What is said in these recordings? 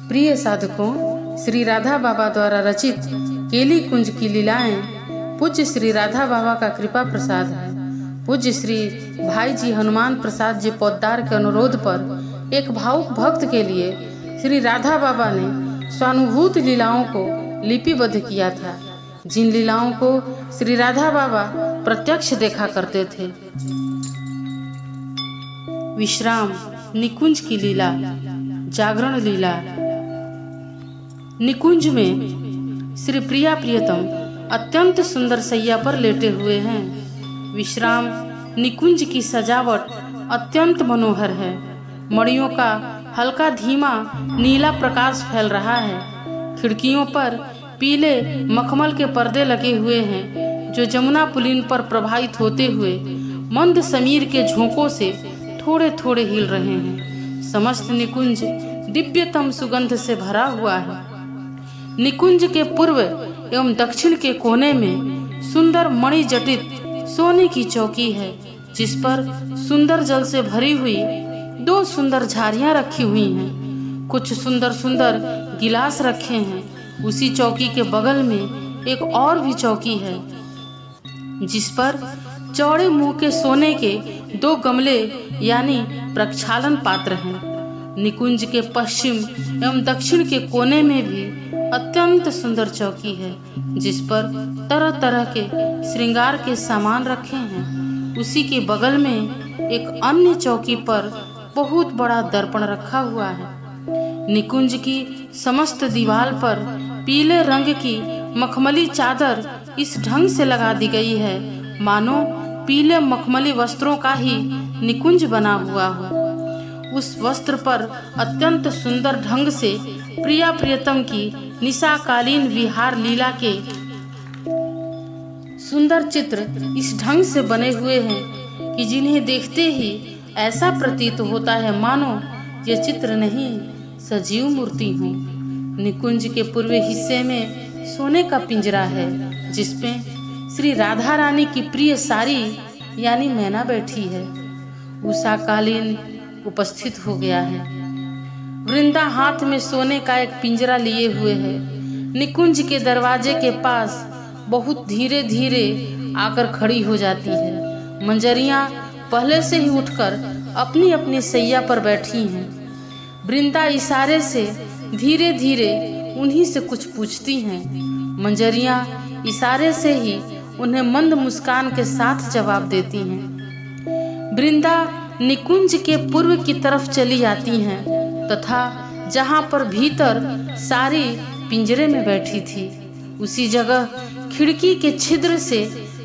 प्रिय साधकों, श्री राधा बाबा द्वारा रचित केली कुंज की लीलाएं पूज्य श्री राधा बाबा का कृपा प्रसाद है। पूज्य श्री भाई जी हनुमान प्रसाद जी पोद्दार के अनुरोध पर एक भावुक भक्त के लिए श्री राधा बाबा ने स्वानुभूत लीलाओं को लिपिबद्ध किया था, जिन लीलाओं को श्री राधा बाबा प्रत्यक्ष देखा करते थे। विश्राम, निकुंज की लीला, जागरण लीला। निकुंज में श्री प्रिया प्रियतम अत्यंत सुंदर सैया पर लेटे हुए हैं। विश्राम निकुंज की सजावट अत्यंत मनोहर है। मणियों का हल्का धीमा नीला प्रकाश फैल रहा है। खिड़कियों पर पीले मखमल के पर्दे लगे हुए हैं, जो जमुना पुलिन पर प्रभावित होते हुए मंद समीर के झोंकों से थोड़े थोड़े हिल रहे हैं। समस्त निकुंज दिव्यतम सुगंध से भरा हुआ है। निकुंज के पूर्व एवं दक्षिण के कोने में सुंदर मणि जटित सोने की चौकी है, जिस पर सुंदर जल से भरी हुई 2 सुंदर झारियां रखी हुई हैं। कुछ सुंदर सुंदर गिलास रखे हैं। उसी चौकी के बगल में एक और भी चौकी है, जिस पर चौड़े मुंह के सोने के 2 गमले यानी प्रक्षालन पात्र हैं। निकुंज के पश्चिम एवं दक्षिण के कोने में भी अत्यंत सुंदर चौकी है, जिस पर तरह तरह के श्रृंगार के सामान रखे हैं। उसी के बगल में एक अन्य चौकी पर बहुत बड़ा दर्पण रखा हुआ है। निकुंज की समस्त दीवार पर पीले रंग की मखमली चादर इस ढंग से लगा दी गई है, मानो पीले मखमली वस्त्रों का ही निकुंज बना हुआ हो। उस वस्त्र पर अत्यंत सुंदर ढंग से प्रिया प्रियतम की निशाकालीन विहार लीला के सुंदर चित्र इस ढंग से बने हुए हैं कि जिन्हें देखते ही ऐसा प्रतीत होता है मानो ये चित्र नहीं, सजीव मूर्ति हो। निकुंज के पूर्वी हिस्से में सोने का पिंजरा है, जिसमें श्री राधा रानी की प्रिय सारी यानी मैना बैठी है। उषाकालीन उपस्थित हो गया है। वृंदा हाथ में सोने का एक पिंजरा लिए हुए है। निकुंज के दरवाजे के पास बहुत धीरे धीरे आकर खड़ी हो जाती है। मंजरियां पहले से ही उठकर अपनी अपनी सैया पर बैठी हैं। वृंदा इशारे से धीरे धीरे उन्हीं से कुछ पूछती हैं। मंजरियां इशारे से ही उन्हें मंद मुस्कान के साथ जवाब देती हैं। वृंदा निकुंज के पूर्व की तरफ चली जाती हैं तथा जहाँ पर भीतर सारी पिंजरे में बैठी थी, उसी जगह खिड़की के छिद्र से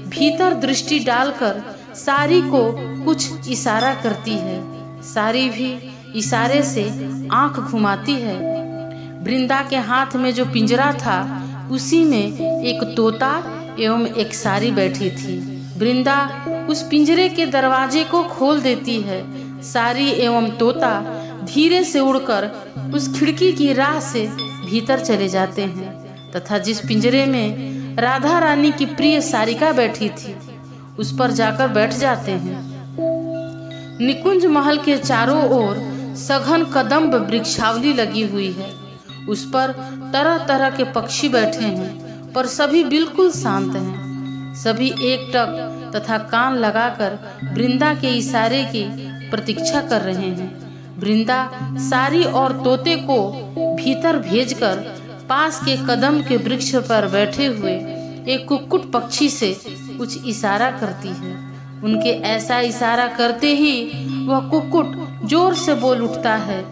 भीतर दृष्टि डालकर सारी को कुछ इशारा करती है। सारी भी इशारे से आंख घुमाती है। वृंदा के हाथ में जो पिंजरा था, उसी में एक तोता एवं एक सारी बैठी थी। वृंदा उस पिंजरे के दरवाजे को खोल देती है। सारी एवं तोता धीरे से उड़कर उस खिड़की की राह से भीतर चले जाते हैं तथा जिस पिंजरे में राधा रानी की प्रिय सारिका बैठी थी, उस पर जाकर बैठ जाते हैं। निकुंज महल के चारों ओर सघन कदम्ब वृक्षावली लगी हुई है। उस पर तरह तरह के पक्षी बैठे हैं, पर सभी बिल्कुल शांत हैं। सभी एकटक तथा कान लगाकर वृंदा के इशारे की प्रतीक्षा कर रहे हैं। वृंदा सारी और तोते को भीतर भेजकर पास के कदम के वृक्ष पर बैठे हुए एक कुक्कुट पक्षी से कुछ इशारा करती है। उनके ऐसा इशारा करते ही वह कुक्कुट जोर से बोल उठता है।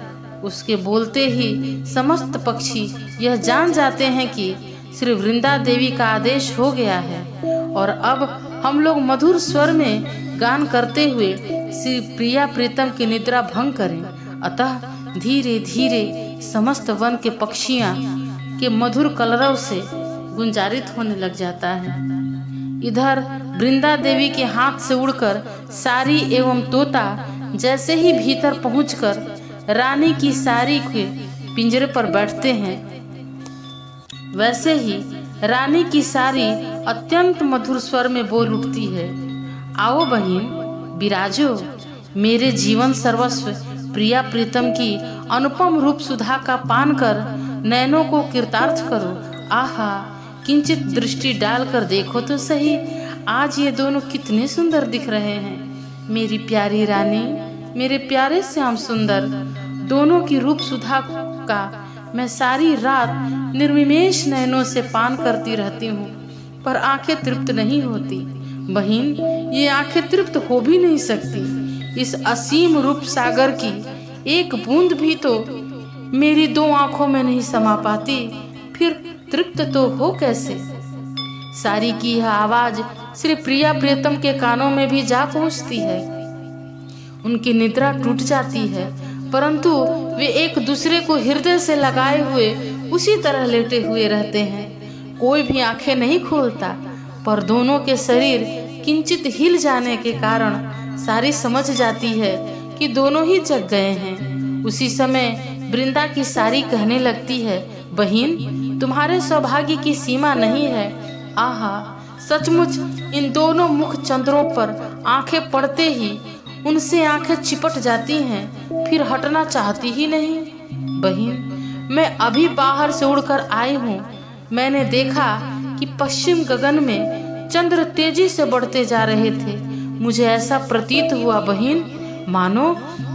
उसके बोलते ही समस्त पक्षी यह जान जाते हैं कि श्री वृंदा देवी का आदेश हो गया है और अब हम लोग मधुर स्वर में गान करते हुए श्री प्रिया प्रीतम की निद्रा भंग करें। अतः धीरे धीरे समस्त वन के पक्षियां के मधुर कलरव से गुंजारित होने लग जाता है। इधर वृंदा देवी के हाथ से उड़कर सारी एवं तोता जैसे ही भीतर पहुंचकर रानी की सारी के पिंजरे पर बैठते हैं, वैसे ही रानी की सारी अत्यंत मधुर स्वर में बोल उठती है, आओ बहिन, विराजो, मेरे जीवन सर्वस्व प्रिया प्रीतम की अनुपम रूप सुधा का पान कर नैनों को कृतार्थ करो। आहा, किंचित दृष्टि डालकर देखो तो सही, आज ये दोनों कितने सुंदर दिख रहे हैं। मेरी प्यारी रानी, मेरे प्यारे श्याम सुंदर, दोनों की रूप सुधा का मैं सारी रात निर्विमेष नैनों से पान करती रहती हूँ, पर आंखें तृप्त नहीं होती। बहन, ये आंखें तृप्त हो भी नहीं सकती। इस असीम रूप सागर की एक बूंद भी तो मेरी दो आंखों में नहीं समा पाती, फिर तृप्त तो हो कैसे। सारी की यह आवाज श्री प्रिया प्रीतम के कानों में भी जा पहुंचती है। उनकी निद्रा टूट जाती है, परंतु वे एक दूसरे को हृदय से लगाए हुए उसी तरह लेटे हुए रहते हैं। कोई भी आंखें नहीं खोलता, पर दोनों के शरीर किंचित हिल जाने के कारण सारी समझ जाती है कि दोनों ही जग गए हैं। उसी समय वृंदा की सारी कहने लगती है, बहन, तुम्हारे सौभाग्य की सीमा नहीं है। आहा, सचमुच इन दोनों मुख चंद्रों पर आंखें पड़ते ही उनसे आंखें चिपट जाती हैं, फिर हटना चाहती ही नहीं। बहन, मैं अभी बाहर से उड़कर आई हूँ। मैंने देखा कि पश्चिम गगन में चंद्र तेजी से बढ़ते जा रहे थे। मुझे ऐसा प्रतीत हुआ बहन, मानो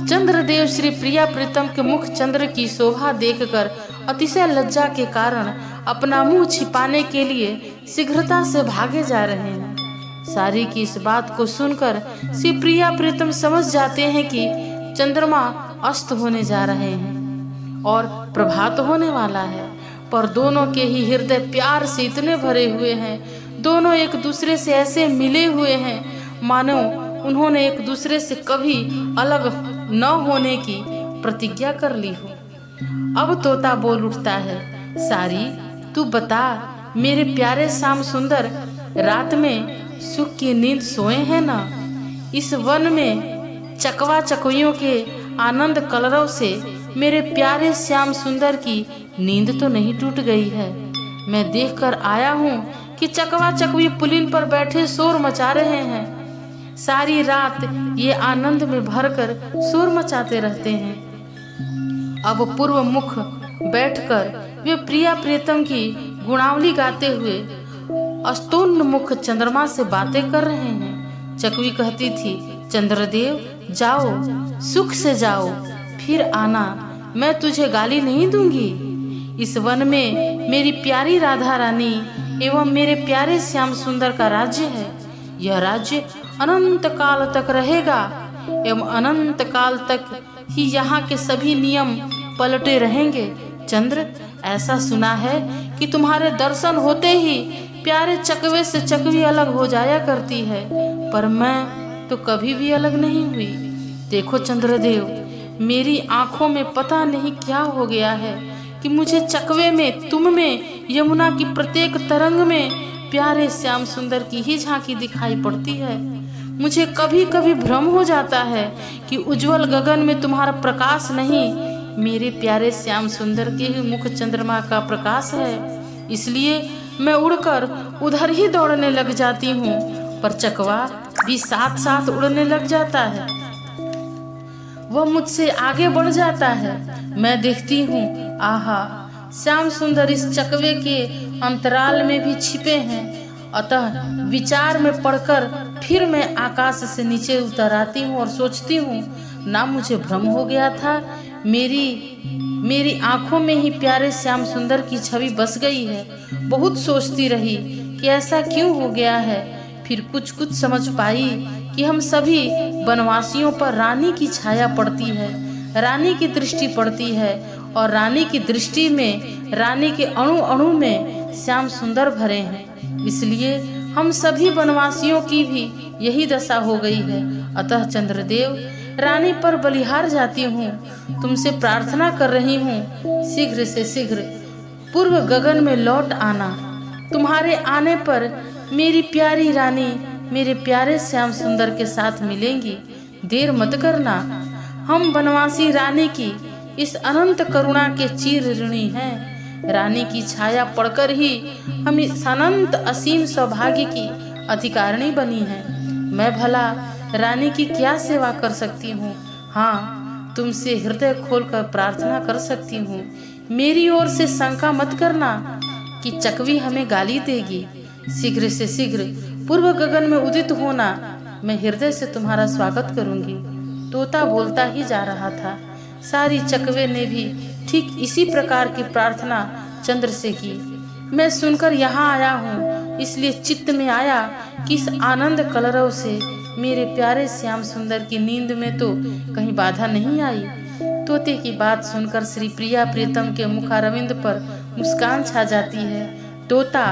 चंद्रदेव श्री प्रिया प्रीतम के मुख चंद्र की शोभा देखकर अतिशय लज्जा के कारण अपना मुंह छिपाने के लिए शीघ्रता से भागे जा रहे हैं। सारी की इस बात को सुनकर श्री प्रिया प्रीतम समझ जाते हैं कि चंद्रमा अस्त होने जा रहे हैं और प्रभात होने वाला है, पर दोनों के ही हृदय प्यार से इतने भरे हुए हैं, दोनों एक दूसरे से ऐसे मिले हुए हैं मानो उन्होंने एक दूसरे से कभी अलग न होने की प्रतिज्ञा कर ली हो। अब तोता बोल उठता है, सारी, तू बता मेरे प्यारे श्याम सुंदर, रात में सुख की नींद सोए हैं ना? इस वन में चकवा चकवियों के आनंद कलरव से मेरे प्यारे श्याम सुंदर की नींद तो नहीं टूट गई है। मैं देखकर आया हूँ कि चकवा चकवी पुलिन पर बैठे शोर मचा रहे हैं। सारी रात ये आनंद में भरकर शोर मचाते रहते हैं। अब पूर्व मुख बैठकर वे प्रिया प्रीतम की गुणावली गाते हुए अस्तोन्मुख चंद्रमा से बातें कर रहे हैं। चकवी कहती थी, चंद्रदेव जाओ, सुख से जाओ, फिर आना, मैं तुझे गाली नहीं दूंगी। इस वन में मेरी प्यारी राधा रानी एवं मेरे प्यारे श्याम सुंदर का राज्य है। यह राज्य अनंत काल तक रहेगा एवं अनंत काल तक ही यहाँ के सभी नियम पलटे रहेंगे। चंद्र, ऐसा सुना है कि तुम्हारे दर्शन होते ही प्यारे चकवे से चकवी अलग हो जाया करती है, पर मैं तो कभी भी अलग नहीं हुई। देखो चंद्रदेव, मेरी आंखों में पता नहीं क्या हो गया है कि मुझे चकवे में, तुम में, यमुना की प्रत्येक तरंग में प्यारे श्याम सुंदर की ही झांकी दिखाई पड़ती है। मुझे कभी कभी भ्रम हो जाता है कि उज्जवल गगन में तुम्हारा प्रकाश नहीं, मेरे प्यारे श्याम सुंदर के ही मुख चंद्रमा का प्रकाश है। इसलिए मैं उड़कर उधर ही दौड़ने लग जाती हूँ, पर चकवा भी साथ साथ उड़ने लग जाता है। वह मुझसे आगे बढ़ जाता है। मैं देखती हूँ, आहा, श्याम सुंदर इस चकवे के अंतराल में भी छिपे हैं। अतः विचार में पड़कर फिर मैं आकाश से नीचे उतर आती हूँ और सोचती हूँ, ना मुझे भ्रम हो गया था, मेरी आंखों में ही प्यारे श्याम सुंदर की छवि बस गई है। बहुत सोचती रही कि ऐसा क्यों हो गया है। फिर कुछ समझ पाई कि हम सभी वनवासियों पर रानी की छाया पड़ती है, रानी की दृष्टि पड़ती है, और रानी की दृष्टि में, रानी के अणु अणु में श्याम सुंदर भरे हैं। इसलिए हम सभी वनवासियों की भी यही दशा हो गई है। अतः चंद्रदेव, रानी पर बलिहार जाती हूँ, तुमसे प्रार्थना कर रही हूँ, शीघ्र से शीघ्र पूर्व गगन में लौट आना। तुम्हारे आने पर मेरी प्यारी रानी मेरे प्यारे श्याम सुंदर के साथ मिलेंगी। देर मत करना। हम वनवासी रानी की इस अनंत करुणा के चीर ऋणी हैं। रानी की छाया पड़कर ही हम इस अनंत असीम सौभाग्य की अधिकारिणी बनी हैं। मैं भला रानी की क्या सेवा कर सकती हूँ? हाँ, तुमसे हृदय खोलकर प्रार्थना कर सकती हूँ। मेरी ओर से शंका मत करना कि चकवी हमें गाली देगी। शीघ्र से शीघ्र पूर्व गगन में उदित होना, मैं हृदय से तुम्हारा स्वागत करूंगी। तोता बोलता ही जा रहा था। सारी चकवे ने भी ठीक इसी प्रकार की प्रार्थना चंद्र से की। मैं सुनकर यहाँ आया हूँ, इसलिए चित्त में आया कि इस आनंद कलरव से मेरे प्यारे श्याम सुंदर की नींद में तो कहीं बाधा नहीं आई। तोते की बात सुनकर श्री प्रिया प्रीतम के मुखारविंद पर मुस्कान छा जाती है। तोता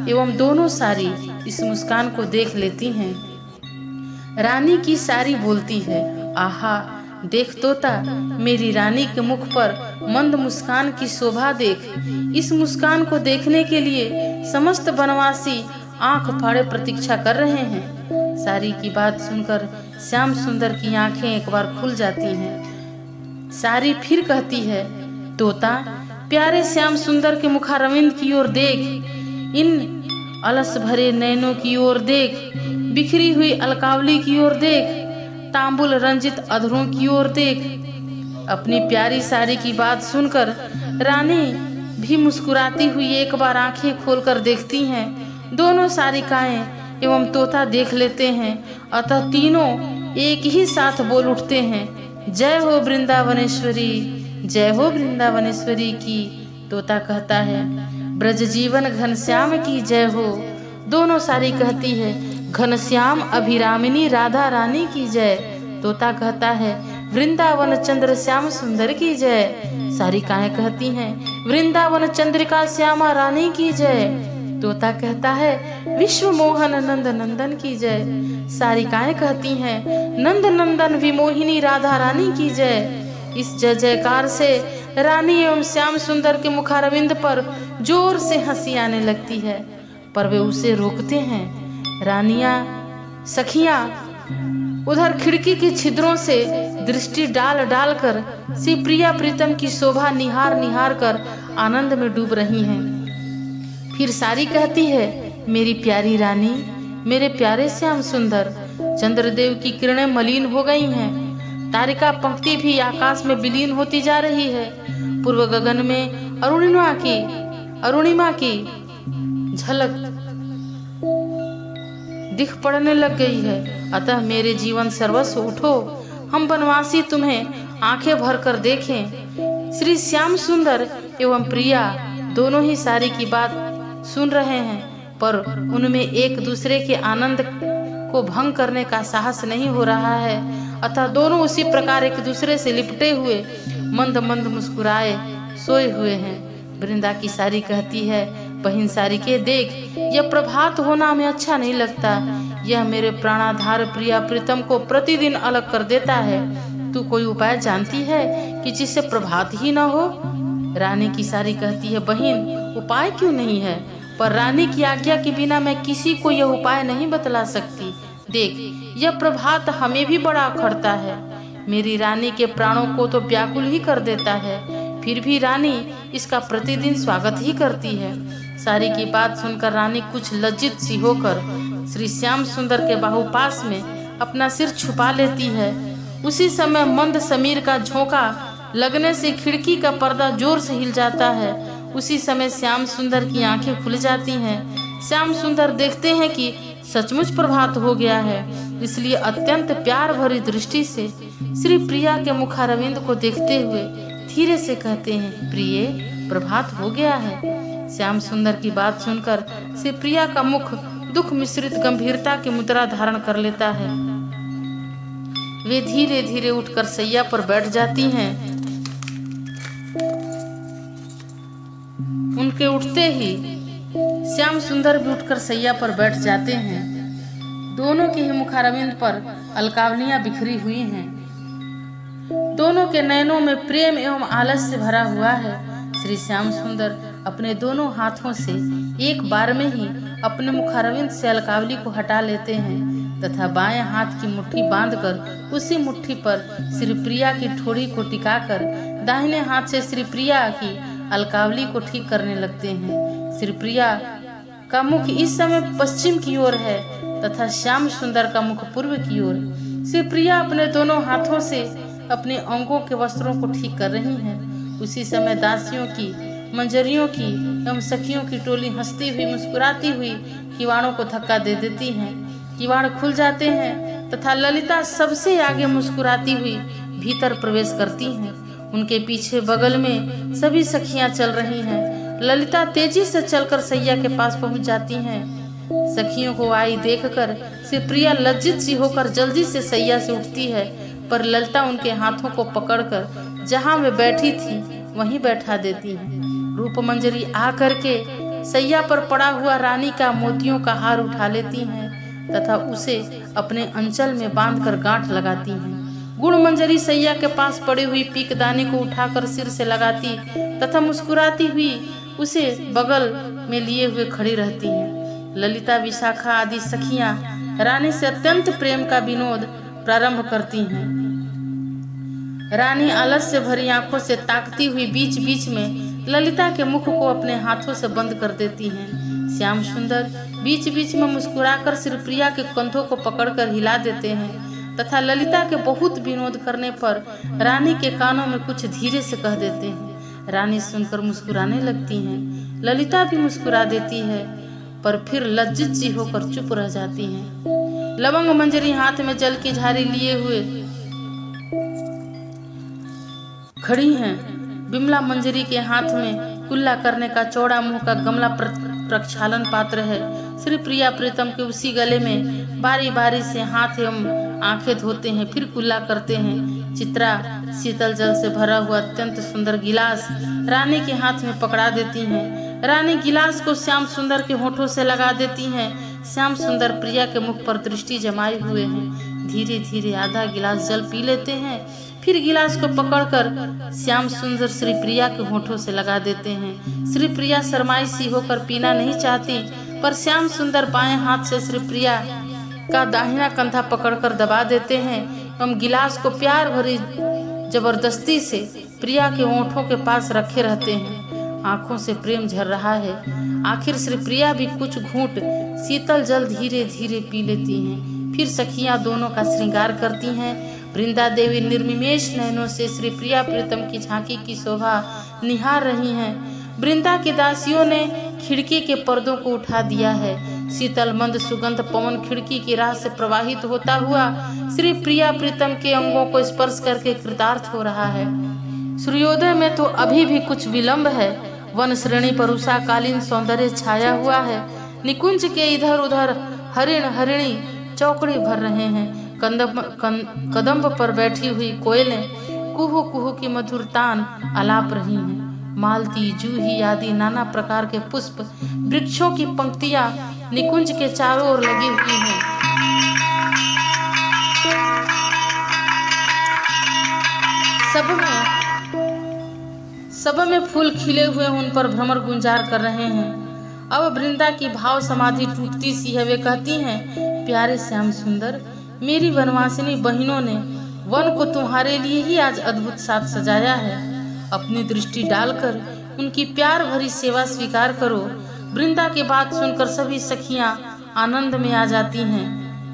एवं दोनों सारी इस मुस्कान को देख लेती हैं। रानी की सारी बोलती है, आहा देख तोता, मेरी रानी के मुख पर मंद मुस्कान की शोभा देख। इस मुस्कान को देखने के लिए समस्त बनवासी आंख फाड़े प्रतीक्षा कर रहे हैं। सारी की बात सुनकर श्याम सुंदर की आंखें एक बार खुल जाती हैं। सारी फिर कहती है, तोता प्यारे श्याम सुंदर के मुखारविंद की ओर देख, इन अलस भरे नैनों की ओर देख, बिखरी हुई अलकावली की ओर देख, तांबुल रंजित अधरों की ओर देख। अपनी प्यारी सारी की बात सुनकर रानी भी मुस्कुराती हुई एक बार आंखें खोलकर देखती हैं। दोनों सारिकाएं एवं तोता देख लेते हैं, अतः तीनों एक ही साथ बोल उठते हैं, जय हो वृंदावनेश्वरी, जय हो वृंदावनेश्वरी की। तोता कहता है, ब्रज जीवन घनश्याम की जय हो। दोनों सारी कहती है, घनश्याम अभिरामिनी राधा रानी की जय। तोता कहता है, वृंदावन चंद्र श्याम सुंदर की जय। सारिकाएं कहती हैं, वृंदावन चंद्रिका श्यामा रानी की जय। तोता कहता है, विश्व मोहन नंद नंदन की जय। सारिकाएं कहती हैं, नंद नंदन विमोहिनी राधा रानी की जय। इस जय जयकार से रानी एवं श्याम सुंदर के मुखारविंद पर जोर से हंसी आने लगती है, पर वे उसे रोकते हैं। रानियां सखियां उधर खिड़की के छिद्रों से दृष्टि डाल डाल कर श्री प्रिया प्रीतम की शोभा निहार निहार कर आनंद में डूब रही हैं। फिर सारी कहती है, मेरी प्यारी रानी, मेरे प्यारे श्याम सुंदर, चंद्रदेव की किरणें मलिन हो गई हैं। तारिका पंक्ति भी आकाश में विलीन होती जा रही है। पूर्व गगन में अरुणिमा की झलक दिख पड़ने लग गई है। अतः मेरे जीवन सर्वस्व उठो, हम बनवासी तुम्हें आंखें भर कर देखें। श्री श्याम सुंदर एवं प्रिया दोनों ही सारी की बात सुन रहे हैं, पर उनमें एक दूसरे के आनंद को भंग करने का साहस नहीं हो रहा है। अतः दोनों उसी प्रकार एक दूसरे से लिपटे हुए मंद मंद मुस्कुराए सोए हुए हैं। वृंदा की सारी कहती है, बहन सारी के देख, यह प्रभात होना हमें अच्छा नहीं लगता। यह मेरे प्राणाधार प्रिया प्रीतम को प्रतिदिन अलग कर देता है। तू कोई उपाय जानती है कि जिससे प्रभात ही न हो? रानी की सारी कहती है, बहन उपाय क्यों नहीं है, पर रानी की आज्ञा के बिना मैं किसी को यह उपाय नहीं बतला सकती। देख, यह प्रभात हमें भी बड़ा अखरता है, मेरी रानी के प्राणों को तो व्याकुल ही कर देता है। फिर भी रानी इसका प्रतिदिन स्वागत ही करती है। सारी की बात सुनकर रानी कुछ लज्जित सी होकर श्री श्याम सुंदर के बाहुपास में अपना सिर छुपा लेती है। उसी समय मंद समीर का झोंका लगने से खिड़की का पर्दा जोर से हिल जाता है। उसी समय श्याम सुंदर की आंखें खुल जाती हैं। श्याम सुंदर देखते हैं कि सचमुच प्रभात हो गया है, इसलिए अत्यंत प्यार भरी दृष्टि से श्री प्रिया के मुखारविंद को देखते हुए धीरे से कहते हैं, प्रिय प्रभात हो गया है। श्याम सुंदर की बात सुनकर श्री प्रिया का मुख दुख मिश्रित गंभीरता की मुद्रा धारण कर लेता है। वे धीरे धीरे उठकर सैया पर बैठ जाती हैं। उनके उठते ही श्याम सुंदर भी उठकर सैया पर बैठ जाते हैं। दोनों के ही मुखारविंद पर अलकावलियां बिखरी हुई हैं। दोनों के नयनों में प्रेम एवं आलस्य भरा हुआ है। श्री श्याम सुंदर अपने दोनों हाथों से एक बार में ही अपने मुखारविंद से अलकावली को हटा लेते हैं तथा बाएं हाथ की मुट्ठी बांधकर उसी मुट्ठी पर श्री प्रिया की ठोड़ी को टिकाकर दाहिने हाथ से श्री प्रिया की अलकावली को ठीक करने लगते हैं। श्री प्रिया का मुख इस समय पश्चिम की ओर है तथा श्याम सुंदर का मुख पूर्व की ओर। श्री प्रिया अपने दोनों हाथों से अपने अंगों के वस्त्रों को ठीक कर रही हैं। उसी समय दासियों की, मंजरियों की एवं सखियों की टोली हंसती हुई मुस्कुराती हुई किवाड़ों को धक्का दे देती हैं। किवाड़ खुल जाते हैं तथा ललिता सबसे आगे मुस्कुराती हुई भीतर प्रवेश करती हैं। उनके पीछे बगल में सभी सखियां चल रही हैं। ललिता तेजी से चलकर सैया के पास पहुंच जाती हैं। सखियों को आई देखकर शिवप्रिया लज्जित सी होकर जल्दी से सैया से उठती है, पर ललिता उनके हाथों को पकड़कर जहां वे बैठी थी वहीं बैठा देती है। रूपमंजरी आकर के सैया पर पड़ा हुआ रानी का मोतियों का हार उठा लेती हैं तथा उसे अपने अंचल में बांधकर गांठ लगाती हैं। गुणमंजरी सैया के पास पड़ी हुई पीकदानी को उठाकर सिर से लगाती तथा मुस्कुराती हुई उसे बगल में लिए हुए खड़ी रहती हैं। ललिता, विशाखा आदि सखियां रानी से अत्यंत प्रेम का विनोद प्रारंभ करती हैं। रानी आलस से भरी आंखों से ताकती हुई बीच बीच में ललिता के मुख को अपने हाथों से बंद कर देती हैं। श्याम सुंदर बीच बीच में मुस्कुराकर श्रीप्रिया के कंधों को पकड़कर हिला देते हैं तथा ललिता के बहुत विनोद करने पर रानी के कानों में कुछ धीरे से कह देते हैं। रानी सुनकर मुस्कुराने लगती हैं। ललिता भी मुस्कुरा देती है, पर फिर लज्जित सी होकर चुप रह जाती हैं। लवंग मंजरी हाथ में जल की झारी लिए हुए खड़ी हैं। बिमला मंजरी के हाथ में कुल्ला करने का चौड़ा मुंह का गमला प्रक्षालन पात्र है। श्री प्रिया प्रीतम के उसी गले में बारी बारी से हाथ एवं आंखें धोते हैं, फिर कुल्ला करते हैं। चित्रा शीतल जल से भरा हुआ अत्यंत सुंदर गिलास रानी के हाथ में पकड़ा देती हैं। रानी गिलास को श्याम सुंदर के होठों से लगा देती हैं। श्याम सुंदर प्रिया के मुख पर दृष्टि जमाए हुए हैं। धीरे धीरे आधा गिलास जल पी लेते हैं, फिर गिलास को पकड़कर श्याम सुंदर श्री प्रिया के होठों से लगा देते हैं। श्री प्रिया शर्माई सी होकर पीना नहीं चाहती, पर श्याम सुंदर बाएं हाथ से श्री प्रिया का दाहिना कंधा पकड़कर दबा देते हैं एवं गिलास को प्यार भरी जबरदस्ती से प्रिया के होठों के पास रखे रहते हैं। आंखों से प्रेम झर रहा है। आखिर श्री प्रिया भी कुछ घूंट शीतल जल धीरे धीरे पी लेती हैं। फिर सखियां दोनों का श्रृंगार करती हैं। वृंदा देवी निर्निमेष नयनों से श्री प्रिया प्रीतम की झांकी की शोभा निहार रही हैं। वृंदा की दासियों ने खिड़की के पर्दों को उठा दिया है। शीतल मंद सुगंध पवन खिड़की की राह से प्रवाहित होता हुआ श्री प्रिया प्रीतम के अंगों को स्पर्श करके कृतार्थ हो रहा है। सूर्योदय में तो अभी भी कुछ विलंब है। वन श्रेणी पर उषाकालीन सौंदर्य छाया हुआ है। निकुंज के इधर उधर हरिण हरिणी चौकड़ी भर रहे हैं। कदम्ब पर बैठी हुई कोयलें कुहू कुहू की मधुर तान आलाप रही हैं। मालती, जूही आदि नाना प्रकार के पुष्प वृक्षों की पंक्तियां निकुंज के चारों ओर लगी हुई हैं। सब में फूल खिले हुए उन पर भ्रमर गुंजार कर रहे हैं। अब वृंदा की भाव समाधि टूटती सी है। वे कहती हैं, प्यारे श्याम सुंदर, मेरी वनवासिनी बहनों ने वन को तुम्हारे लिए ही आज अद्भुत साथ सजाया है। अपनी दृष्टि डालकर उनकी प्यार भरी सेवा स्वीकार करो। वृंदा की बात सुनकर सभी सखियां आनंद में आ जाती हैं।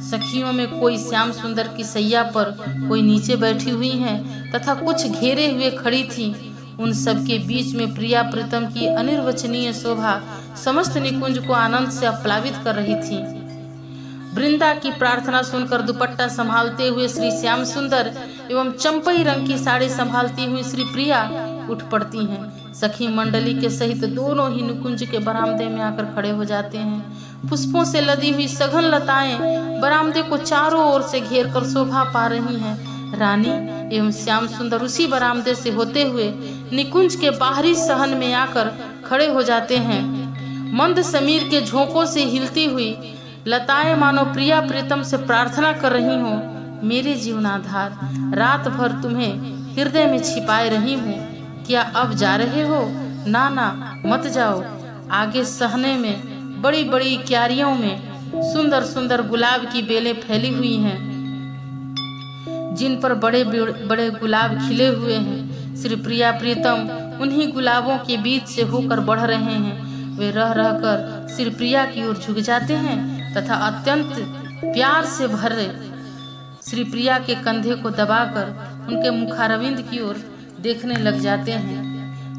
सखियों में कोई श्याम सुंदर की सैया पर, कोई नीचे बैठी हुई हैं तथा कुछ घेरे हुए खड़ी थीं। उन सबके बीच में प्रिया प्रीतम की अनिर्वचनीय शोभा समस्त निकुंज को आनंद से आप्लावित कर रही थी। वृंदा की प्रार्थना सुनकर दुपट्टा संभालते हुए श्री श्याम सुंदर एवं चंपई रंग की साड़ी संभालती हुई श्री प्रिया उठ पड़ती हैं। सखी मंडली के सहित दोनों ही निकुंज के बरामदे में आकर खड़े हो जाते हैं। पुष्पों से लदी हुई सघन लताएं बरामदे को चारों ओर से घेर कर शोभा पा रही हैं। रानी एवं श्याम सुंदर उसी बरामदे से होते हुए निकुंज के बाहरी सहन में आकर खड़े हो जाते हैं। मंद समीर के झोंकों से हिलती हुई लताएं मानो प्रिया प्रीतम से प्रार्थना कर रही हो, मेरे जीवनाधार, रात भर तुम्हें हृदय में छिपाए रही हूँ, क्या अब जा रहे हो? ना ना, मत जाओ। आगे सहने में बड़ी बड़ी क्यारियों में सुंदर सुंदर गुलाब की बेलें फैली हुई हैं, जिन पर बड़े बड़े गुलाब खिले हुए हैं। श्री प्रिया प्रीतम उन्हीं गुलाबों के बीच से होकर बढ़ रहे हैं। वे रह रहकर श्री प्रिया की ओर झुक जाते हैं तथा अत्यंत प्यार से भरे श्री प्रिया के कंधे को दबाकर उनके मुखारविंद की ओर देखने लग जाते हैं।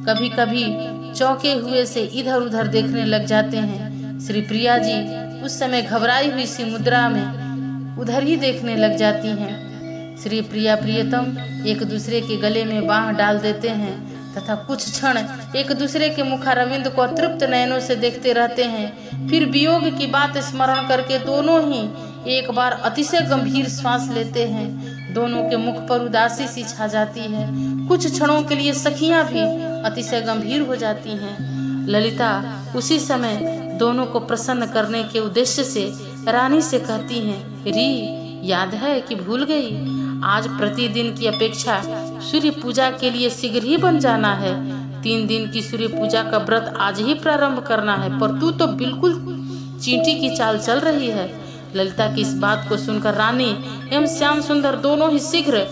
कभी कभी चौंके हुए से इधर उधर देखने लग जाते हैं। श्री प्रिया जी उस समय घबराई हुई सी मुद्रा में उधर ही देखने लग जाती हैं। श्री प्रिया प्रियतम एक दूसरे के गले में बाँह डाल देते हैं तथा कुछ क्षण एक दूसरे के मुखारविंद को तृप्त नयनों से देखते रहते हैं। फिर वियोग की बात स्मरण करके दोनों ही एक बार अतिशय गंभीर श्वास लेते हैं। दोनों के मुख पर उदासी सी छा जाती है। कुछ क्षणों के लिए सखियां भी अतिशय गंभीर हो जाती हैं। ललिता उसी समय दोनों को प्रसन्न करने के उद्देश्य से रानी से कहती हैं, री याद है कि भूल गई? आज प्रतिदिन की अपेक्षा सूर्य पूजा के लिए शीघ्र ही बन जाना है। 3 दिन की सूर्य पूजा का व्रत आज ही प्रारंभ करना है, पर तू तो बिल्कुल चींटी की चाल चल रही है। ललिता की इस बात को सुनकर रानी एवं श्याम सुंदर दोनों ही शीघ्र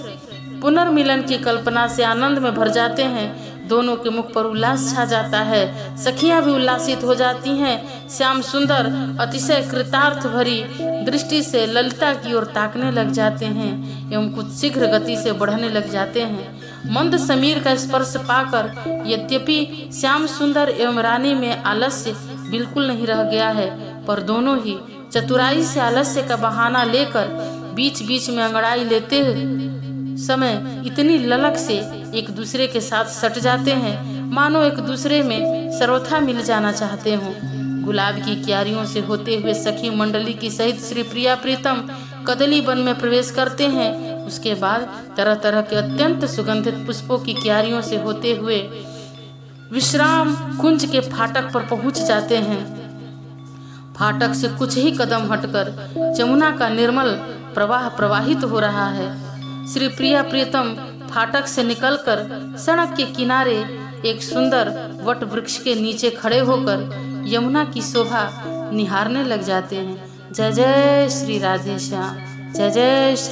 पुनर्मिलन की कल्पना से आनंद में भर जाते हैं। दोनों के मुख पर उल्लास छा जाता है। सखियां भी उल्लासित हो जाती हैं। श्याम सुंदर अतिशय कृतार्थ भरी दृष्टि से ललिता की ओर ताकने लग जाते हैं एवं कुछ शीघ्र गति से बढ़ने लग जाते हैं। मंद समीर का स्पर्श पाकर यद्यपि श्याम सुंदर एवं रानी में आलस्य बिल्कुल नहीं रह गया है, पर दोनों ही चतुराई से आलस्य का बहाना लेकर बीच बीच में अंगड़ाई लेते समय इतनी ललक से एक दूसरे के साथ सट जाते हैं मानो एक दूसरे में सर्वथा मिल जाना चाहते हों। गुलाब की क्यारियों से होते हुए सखी मंडली की सहित श्री प्रिया प्रीतम कदली वन में प्रवेश करते हैं। उसके बाद तरह तरह के अत्यंत सुगंधित पुष्पों की क्यारियों से होते हुए विश्राम कुंज के फाटक पर पहुंच जाते हैं। फाटक से कुछ ही कदम हटकर जमुना का निर्मल प्रवाह प्रवाहित हो रहा है। श्री प्रिया प्रीतम फाटक से निकलकर सड़क के किनारे एक सुंदर वट वृक्ष के नीचे खड़े होकर यमुना की शोभा निहारने लग जाते हैं। जय जय श्री राधे श्याम, जय जय श्री